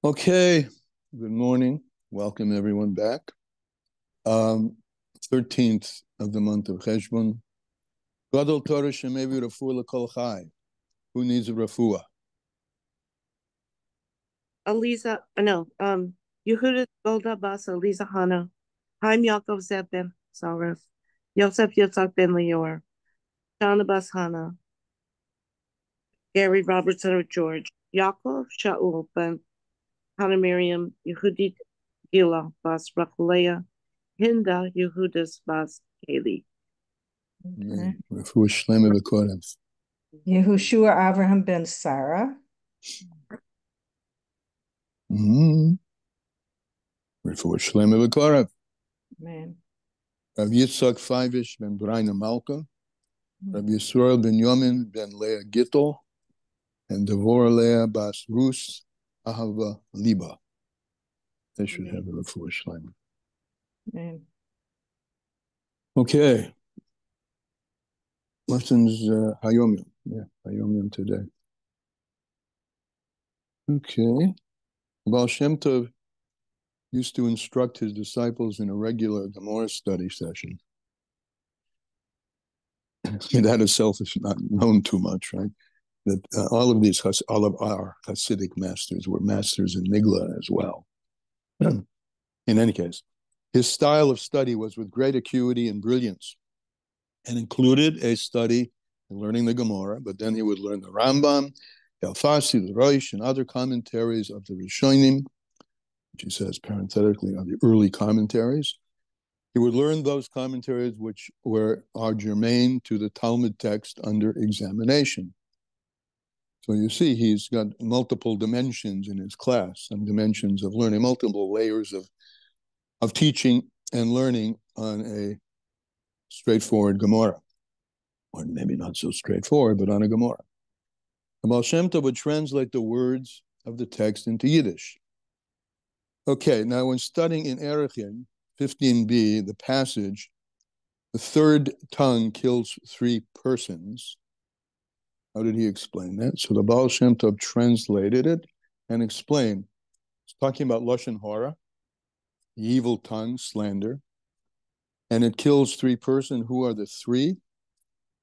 Okay, good morning. Welcome everyone back. 13th of the month of Cheshvan. Gadol Torah shemevi refuah l'kol chai. Who needs a refuah? Yehuda Golda Bas Aliza Hana, Haim Yaakov Zeb ben Saref, Yosef Yitzhak ben Lior, Shana Bas Hana, Gary Robertson of George, Yaakov Shaul ben Hannah Miriam, Yehudit Gila Bas Rakulea, Hinda Yehudas Bas Kaylee. Refuah shlema v'korev. Yehoshua Avraham ben Sarah. Refuah shlema v'korev. Amen. Rav Yitzhak Feivish ben Braina Malka, Rav Yisrael ben Yomin ben Leah Gittel, and Devorah Leah Bas Rus Ahava Liba. They should have a refuah shlema. Amen. Okay. Lessons Hayom Yom. Yeah, Hayom Yom today. Okay. Baal Shem Tov used to instruct his disciples in a regular Gemara study session. That itself is not known too much, right? That all of our Hasidic masters were masters in Nigla as well. In any case, his style of study was with great acuity and brilliance, and included a study in learning the Gemara, but then he would learn the Rambam, El-Fasi, the Rosh, and other commentaries of the Rishonim, which he says parenthetically are the early commentaries. He would learn those commentaries which are germane to the Talmud text under examination. So you see, he's got multiple dimensions in his class, some dimensions of learning, multiple layers of teaching and learning on a straightforward Gemara. Or maybe not so straightforward, but on a Gemara. The Baal Shem Tov would translate the words of the text into Yiddish. Okay, now when studying in Erechin, 15b, the passage, the third tongue kills 3 persons. How did he explain that? So the Baal Shem Tov translated it and explained. It's talking about Lashon Hara, the evil tongue, slander, and it kills 3 persons. Who are the 3?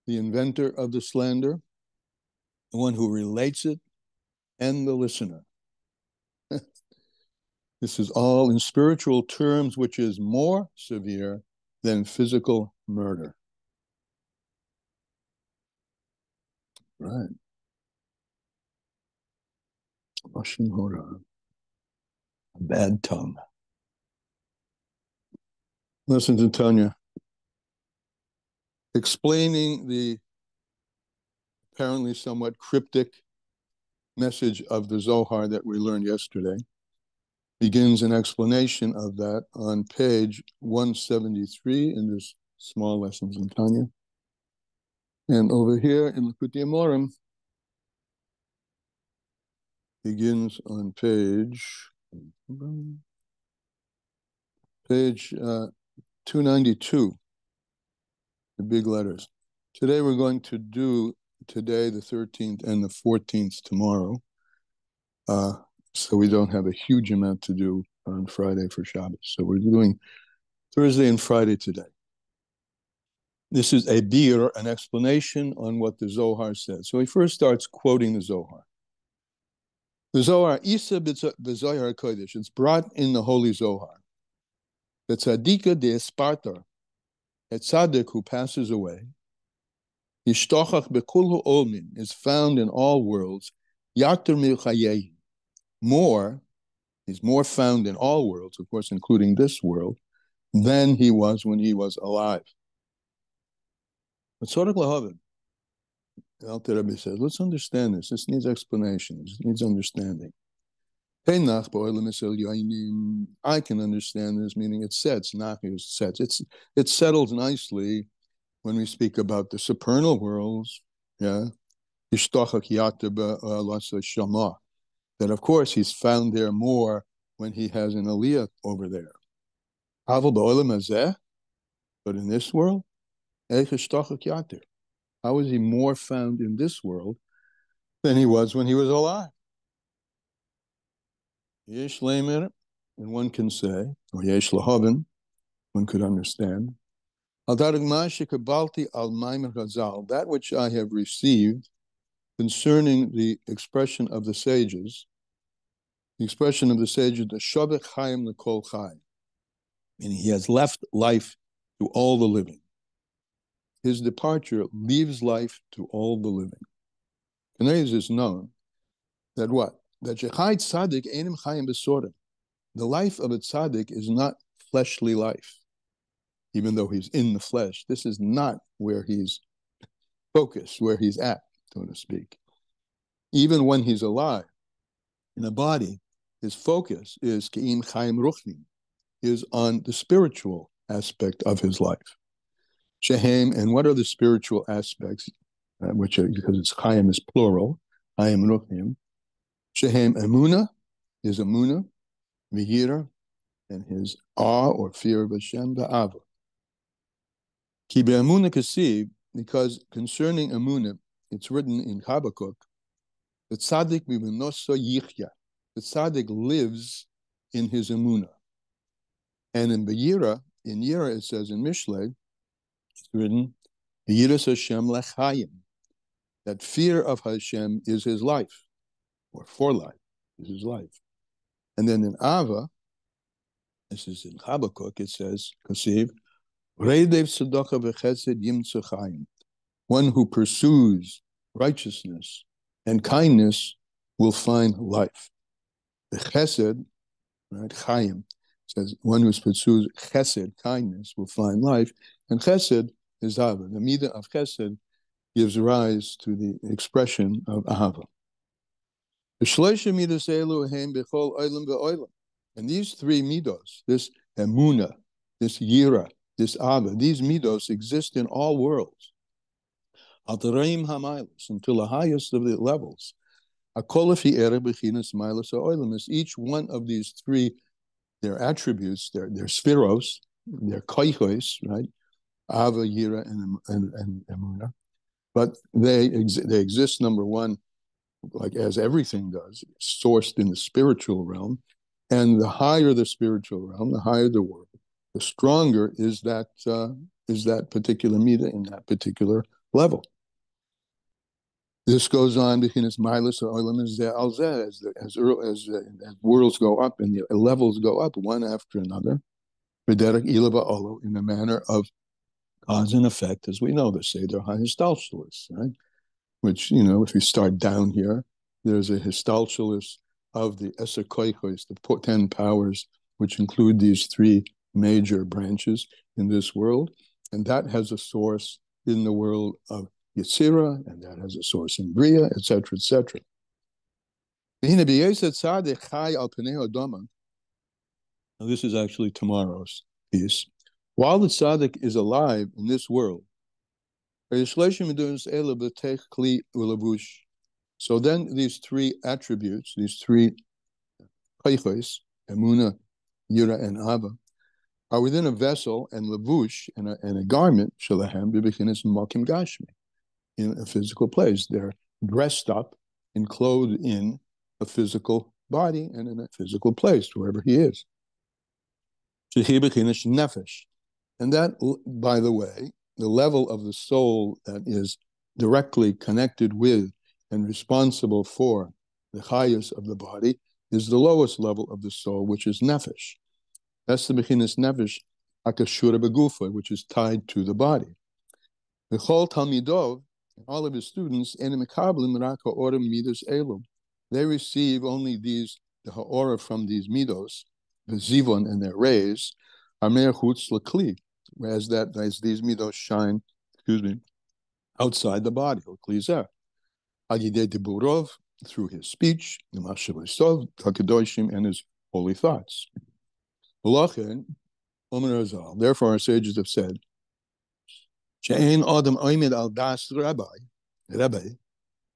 The inventor of the slander, the one who relates it, and the listener. This is all in spiritual terms, which is more severe than physical murder. Right. Lashon Hara, a bad tongue. Listen to Tanya. Explaining the apparently somewhat cryptic message of the Zohar that we learned yesterday, begins an explanation of that on page 173 in this small lessons in Tanya. And over here in Likutei Amorim, begins on page 292, the big letters. Today we're going to do today the 13th and the 14th tomorrow. So we don't have a huge amount to do on Friday for Shabbos. So we're doing Thursday and Friday today. This is a bir, an explanation on what the Zohar says. So he first starts quoting the Zohar. The Zohar, Isa b'Zohar Kodesh, it's brought in the Holy Zohar. The tzadika de Esparta, a tzadik who passes away, Yishtochach bekulhu olmin, is found in all worlds, Yater milchayei, he's more found in all worlds, of course, including this world, than he was when he was alive. But Tzorech lahavin, Alter Rebbe says, let's understand this. This needs explanation. This needs understanding. I can understand this, meaning it sets, it settles nicely when we speak about the supernal worlds, yeah, that of course he's found there more when he has an aliyah over there. But in this world, how is he more found in this world than he was when he was alive? Yesh lemer, and one can say, or yesh lahaven, one could understand. That which I have received concerning the expression of the sages, the Shavech Chaim L'Kol Chai, and he has left life to all the living. His departure leaves life to all the living. And there is known that what? That Shechai Tzadik Einim Chaim Besorim. The life of a tzaddik is not fleshly life, even though he's in the flesh. This is not where he's focused, where he's at, so to speak. Even when he's alive in a body, his focus is Ke'im Chaim Ruchnim, is on the spiritual aspect of his life. Shehem, and what are the spiritual aspects, which are, because it's Chaim is plural, Chaim Ruchnim. Shehem Emuna, is Emuna, V'yira, and his awe or fear of Hashem, V'ava. Ki be'emuna kasiv, because concerning Emuna, it's written in Habakkuk, the tzadik b'menoso yichya. The tzadik lives in his Emuna. And in V'yira, in Yira, it says in Mishlei, it's written, V'yiras Hashem lechayim. That fear of Hashem is his life, or for life, is his life. And then in Ava, this is in Habakkuk, it says, Kasiv, Reidev tzedakah v'chesed yimtzu chayim. One who pursues righteousness and kindness will find life. The chesed, right, chayim, says one who pursues chesed, kindness, will find life. And chesed is Ava. The midah of chesed gives rise to the expression of Ava. And these three midos, this emuna, this yira, this ava, these midos exist in all worlds. Until the highest of the levels. Each one of these three, their attributes, their spheros, their koichos, right? Ava, yira, and emuna. But they exist, number one, like as everything does, sourced in the spiritual realm. And the higher the spiritual realm, the higher the world, the stronger is that particular midah in that particular level. This goes on because as worlds go up and the levels go up one after another, in the manner of cause and effect, as we know, the Seder HaHistalshalis, right? Which, if you start down here, there's a Histalshalis of the Eser Koichos, the 10 powers, which include these three major branches in this world. And that has a source in the world of Yetzirah, and that has a source in Bria, etc., etc. Now, this is actually tomorrow's piece. While the tzaddik is alive in this world, so then these three attributes, these three koichos, emuna, yira, and ava, are within a vessel and levush and a garment, shalahem, b'bechinas makim gashmi, in a physical place. They're dressed up and clothed in a physical body and in a physical place, wherever he is. Shehi bechinas nefesh. And that, by the way, the level of the soul that is directly connected with and responsible for the highest of the body is the lowest level of the soul, which is nefesh. That's the bechinas nefesh akashura begufa, which is tied to the body. The chol talmidov, all of his students, they receive only these, the ha'ora from these midos, the zivon and their rays, amer chutz l'kli, as these midos shine, outside the body, l'kli Agidei Diburov, through his speech, and his holy thoughts. Therefore, our sages have said, that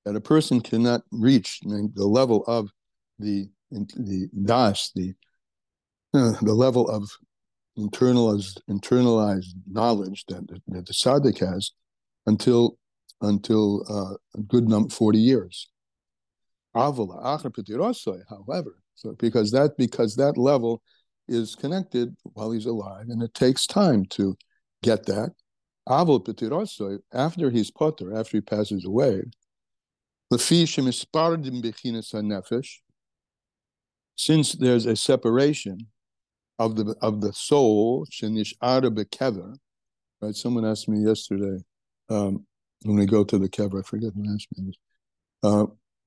a person cannot reach the level of the das, the level of internalized knowledge that the tzaddik has until a good 40 years. However, So because that level is connected while he's alive, and it takes time to get that. Avol Petiroso, after he's potter, after he passes away, since there's a separation of the soul, right? Someone asked me yesterday, when we go to the kever, I forget who asked me this,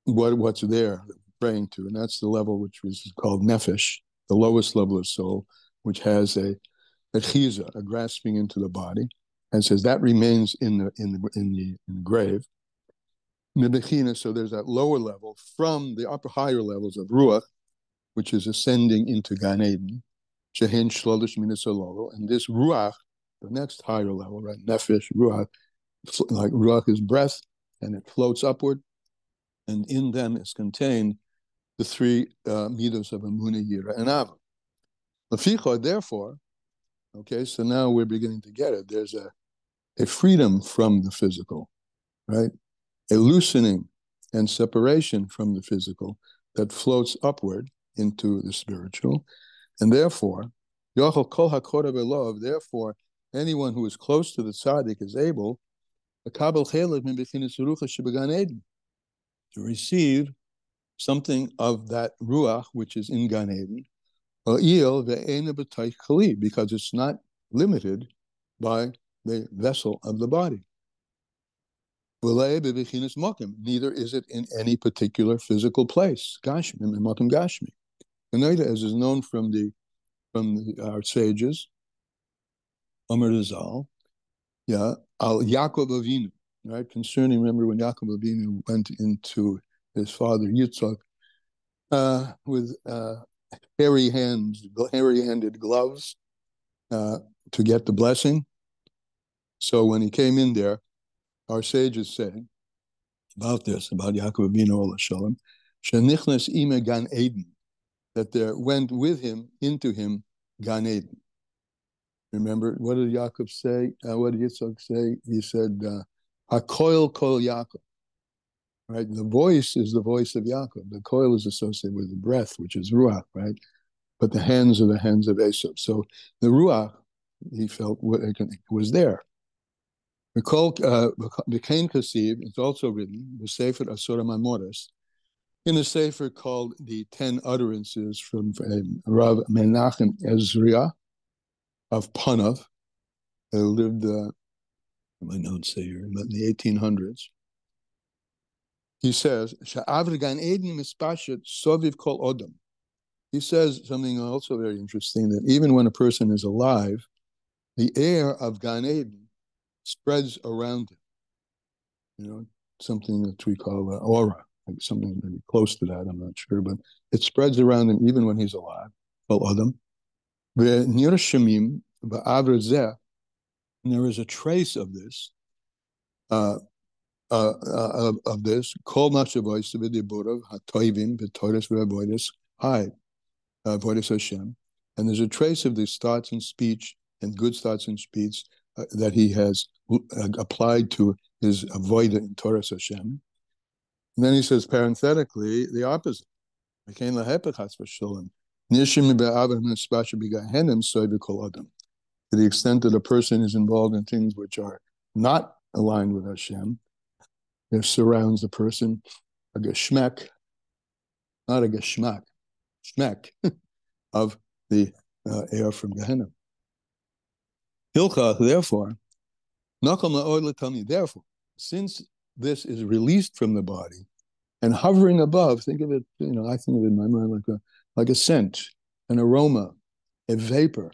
what's there praying to, and that's the level which was called nefesh, the lowest level of soul, which has a chiza, a grasping into the body, and says that remains in the grave. So there's that lower level from the higher levels of ruach, which is ascending into Gan Eden, shehen shlolish minas halolo, and this ruach, the next higher level, right? Nefesh, ruach, like ruach is breath, and it floats upward, and in them is contained the three midos of Emunah, Yira, and Ava. Leficha, therefore, okay, so now we're beginning to get it. There's a freedom from the physical, right? A loosening and separation from the physical that floats upward into the spiritual. And therefore, therefore, anyone who is close to the tzaddik is able to receive something of that ruach which is in Gan Eden, because it's not limited by the vessel of the body. Neither is it in any particular physical place. Gashmi. As is known from our sages, Amar Zal, al Yaakov Avinu, right? Concerning, remember when Yaakov Avinu went into his father Yitzchak with hairy-handed gloves to get the blessing. So when he came in there, our sages say about this, about Yaakov Avinu Olah Shalom, shenichnas ime Gan Eden, that there went with him, into him, Gan Eden. Remember, what did Yaakov say? What did Yitzchak say? He said, HaKoil Kol Yaakov. Right? The voice is the voice of Yaakov. The coil is associated with the breath, which is Ruach, right? But the hands are the hands of Esau. So the Ruach, he felt, was there. Became Kasiv, it's also written, the Sefer Asura Mamoris, in a Sefer called the 10 Utterances from Rav Menachem Ezriah of Panav, who lived, my notes say here, in the 1800s. He says, he says something also very interesting, that even when a person is alive, the air of Gan Eden spreads around him. You know, something that we call aura, like something maybe close to that, I'm not sure, but it spreads around him even when he's alive. And there is a trace of this, of this, called Mashavos of the Buddha, Hatoivim, Vitoris Vavoidis, Hi, Voidis Hashem. And there's a trace of these thoughts and speech and good thoughts and speech that he has applied to his avoida in Torah Hashem. And then he says, parenthetically, the opposite. To the extent that a person is involved in things which are not aligned with Hashem, there surrounds the person a geshmek, not a geshmak, shmek of the air from Gehenna. Hilchach, therefore, therefore, since this is released from the body and hovering above, think of it, I think of it in my mind like a scent, an aroma, a vapor,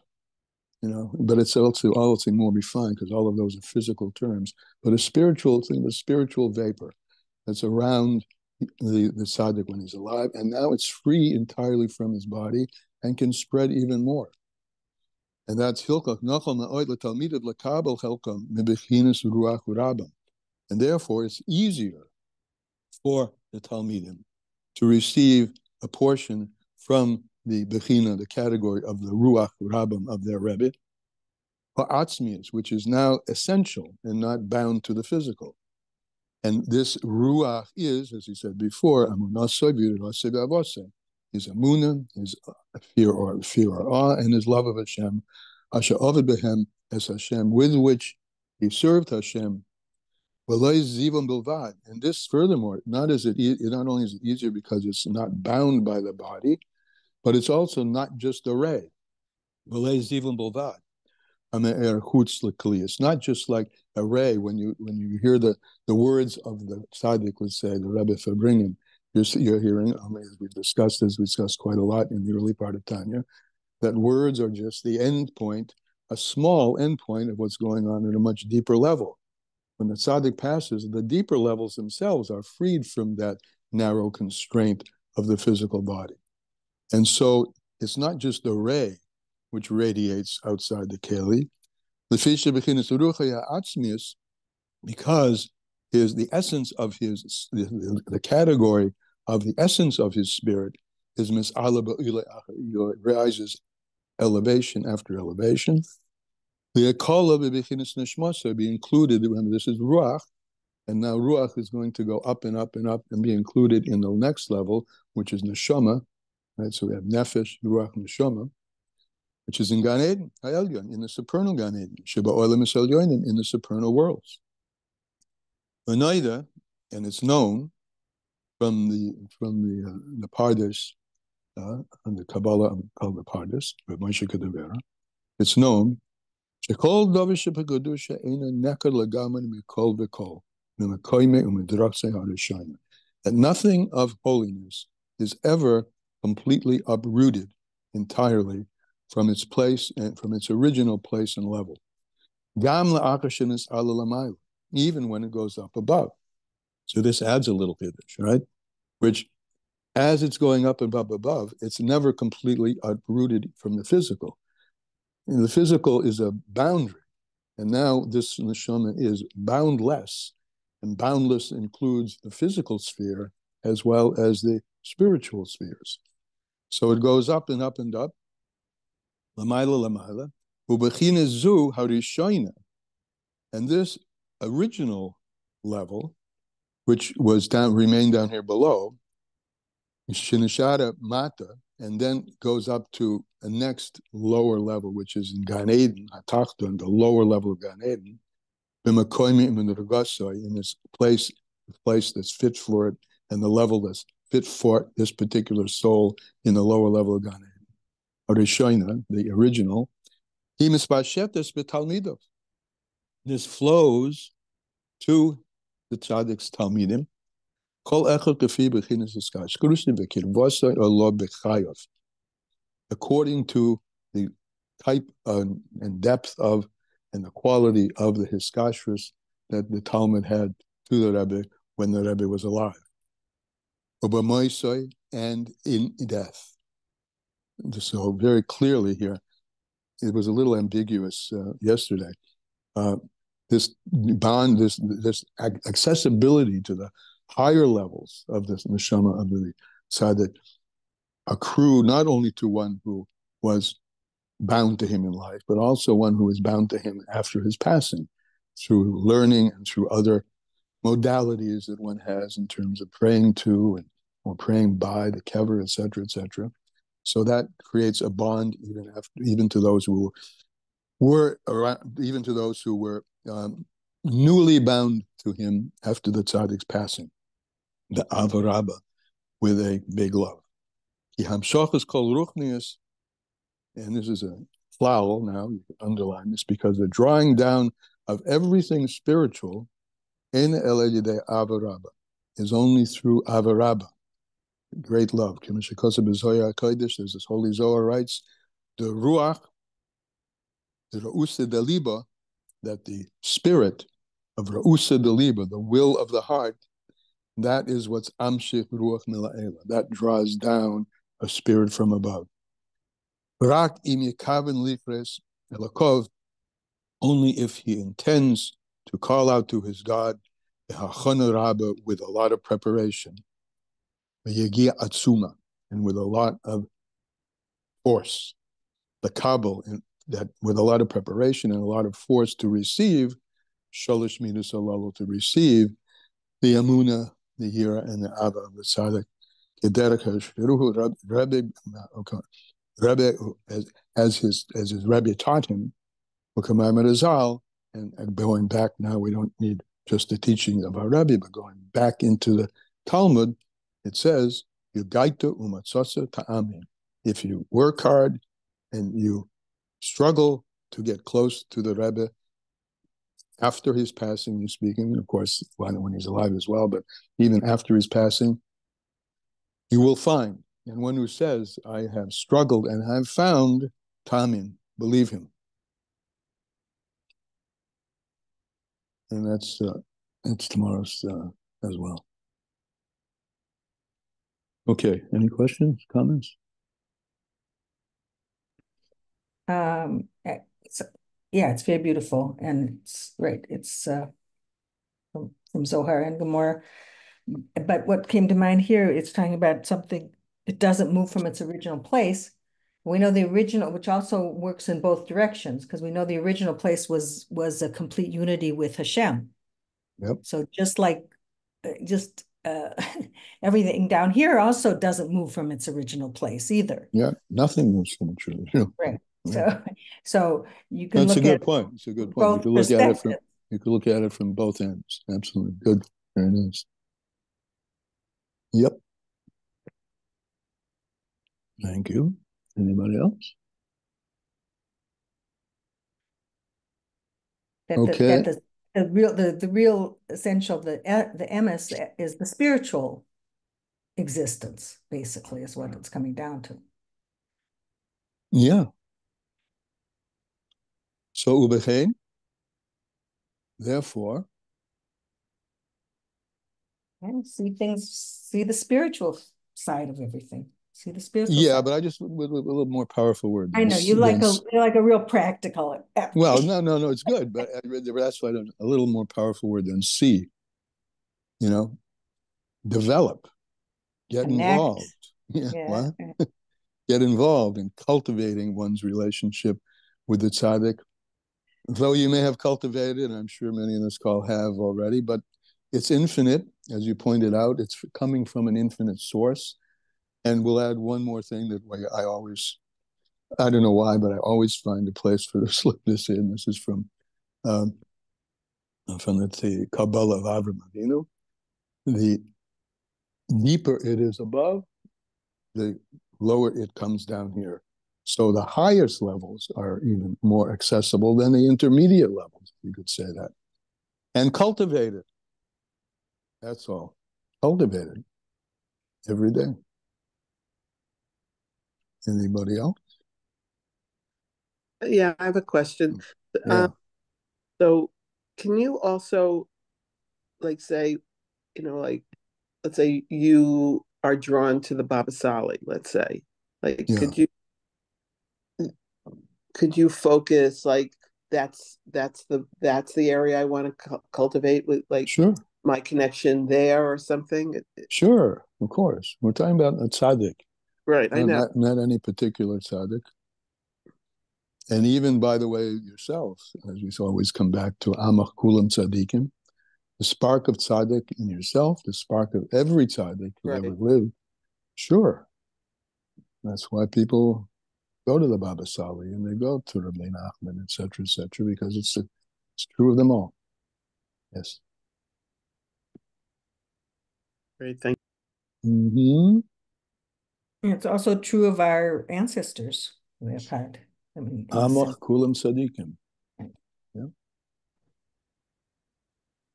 but it's also more refined because all of those are physical terms, but a spiritual thing, a spiritual vapor that's around the tzaddik when he's alive, and now it's free entirely from his body and can spread even more. And that's hilchach nachal na'od l'talmidot l'kabel chelkam mebechinas ruach urabam. And therefore, it's easier for the talmidim to receive a portion from the bechina, the category of the ruach urabam of their rebbe, ha'atzmius, which is now essential and not bound to the physical. And this ruach is, as he said before, his amunah, his fear or awe, and his love of Hashem, asher ovid behem as Hashem, with which he served Hashem. And this, furthermore, not only is it easier because it's not bound by the body, but it's also not just a ray. It's not just like a ray. When you hear the words of the tzadik, let's say the Rebbe Fabringen, you're hearing, as we discussed quite a lot in the early part of Tanya, that words are just the end point, a small end point of what's going on at a much deeper level. When the tzaddik passes, the deeper levels themselves are freed from that narrow constraint of the physical body. And so it's not just the ray which radiates outside the keli, because the essence of the category of the essence of his spirit is rises elevation after elevation. The akala be included. Remember, this is ruach, and now ruach is going to go up and up and up and be included in the next level, which is neshama. Right, so we have nefesh, ruach, neshama, which is in Gan Eden, in the supernal Gan Eden, Sheba Olam Esel Yoinim, in the supernal worlds. V'naida, and it's known from the Pardes, and the Kabbalah called the Pardes, Rav Moshe Kadavera. It's known Shekol Davish Shepagudusha Eina Nekar Lagaman Mikol V'Kol Mimakoime Umidrase Harishayim, that nothing of holiness is ever completely uprooted entirely from its place and from its original place and level. Gam la'akashinis ala lamayla, even when it goes up above. So this adds a little hiddush, right? Which, as it's going up and up above, it's never completely uprooted from the physical. And the physical is a boundary, and now this neshama is boundless, and boundless includes the physical sphere as well as the spiritual spheres. So it goes up and up and up. Lamayla, lamayla, ubechina zu harishoina, and this original level, which was remained down here below, shinashada mata, and then goes up to a next lower level, which is in Gan Eden, Hatachton, the lower level of Gan Eden, in this place that's fit for it, and the level that's fit for this particular soul in the lower level of Gan Eden. Arishoina, the original, this flows to the tzaddik's talmidim, according to the type and depth of and the quality of the hiskashrus that the Talmud had to the Rebbe when the Rebbe was alive. And in death. So very clearly here, it was a little ambiguous yesterday. This bond, this accessibility to the higher levels of this neshama of the tzaddik accrue not only to one who was bound to him in life, but also one who is bound to him after his passing, through learning and through other modalities that one has in terms of praying to or praying by the kever, etc., etc. So that creates a bond even to those who were newly bound to him after the tzaddik's passing, the avarabba, with a big love. Hamshach is called ruchnius, and this is a flowl now, you can underline this, because the drawing down of everything spiritual in el yedei avarabba is only through avarabba, great love. There's this holy Zohar writes, the ruach, the ra'usa deliba, that the spirit of ra'usa deliba, the will of the heart, that is what's amshich ruach mila'ela, that draws down a spirit from above. Rak im yikaven lifres elakov, only if he intends to call out to his God, with a lot of preparation, atzuma, and with a lot of force, the kabel, that with a lot of preparation and a lot of force to receive shalish midas alalo, to receive the amuna, the yira, and the ava of the tzaddik, Rebbe, as his Rebbe taught him, and going back now, we don't need just the teaching of our Rebbe, but going back into the Talmud, it says, if you work hard and you struggle to get close to the Rebbe after his passing, you're speaking, of course, when he's alive as well, but even after his passing, you will find. And one who says, I have struggled and have found, Tamin, believe him. And that's tomorrow's as well. Okay, any questions, comments? It's very beautiful, and it's right. It's from Zohar and Gomorrah. But what came to mind here, it's talking about something. It doesn't move from its original place. We know the original, which also works in both directions, because we know the original place was a complete unity with Hashem. Yep. So just like everything down here also doesn't move from its original place either. Yeah, nothing moves from its original. Right. Yeah. So you can That's look a at good point. It's a good point. both perspectives. You could look at it from both ends. Absolutely. Good. Very nice. Yep. Thank you. Anybody else? Okay. The real essential, the emes is the spiritual existence, basically, is what it's coming down to. Yeah. So ubechein, therefore, And see the spiritual side of everything. See the spiritual yeah, side. but I just with a little more powerful word. I know you're like a real practical. Well, no, it's good, but that's why a little more powerful word than see. You know, develop, get involved. Yeah, what? Get involved in cultivating one's relationship with the tzaddik. Though you may have cultivated, I'm sure many in this call have already, but it's infinite, as you pointed out. It's coming from an infinite source. And we'll add one more thing that I don't know why, but I always find a place for to slip this in. This is from the Kabbalah of Avram Avinu. The deeper it is above, the lower it comes down here. So the highest levels are even more accessible than the intermediate levels, you could say that. And cultivate it. That's all. Cultivate it every day. Anybody else? Yeah, I have a question. Yeah. So can you also say, let's say you are drawn to the Baba Sali, let's say. Yeah. Could you focus that's the area I want to cultivate with Sure. my connection there or something? Sure, of course. We're talking about a tzaddik. Right, I know. Not any particular tzaddik. And even, by the way, yourself, as we always come back to Amach Kulam Tzadikim, the spark of tzaddik in yourself, the spark of every tzaddik who ever lived. Sure. That's why people go to the Baba Sali and they go to Rabbi Nachman, et cetera, because it's true of them all. Yes. Great, thank you. Mm-hmm. It's also true of our ancestors we have had. Amach Kulam Tzadikim. Yeah.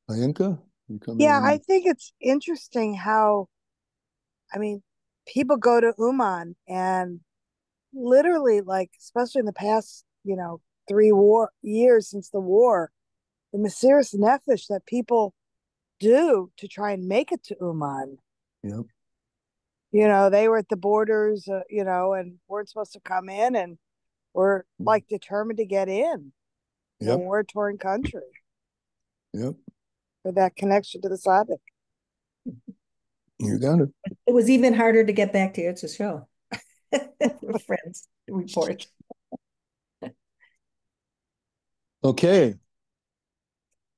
Ayanka, you come in. Yeah, I think it's interesting how, people go to Uman and literally, especially in the past, 3 years since the war, the Mesiras Nefesh that people do to try and make it to Uman. Yep. They were at the borders, and weren't supposed to come in and were determined to get in. Yep. A war-torn country. Yep. For that connection to the tzaddik. You got it. It was even harder to get back to Eretz Yisrael. Friends report. Okay.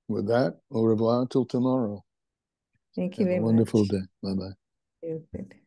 With that, au revoir till tomorrow. Thank you Have very a wonderful much. day. Bye-bye. Thank you.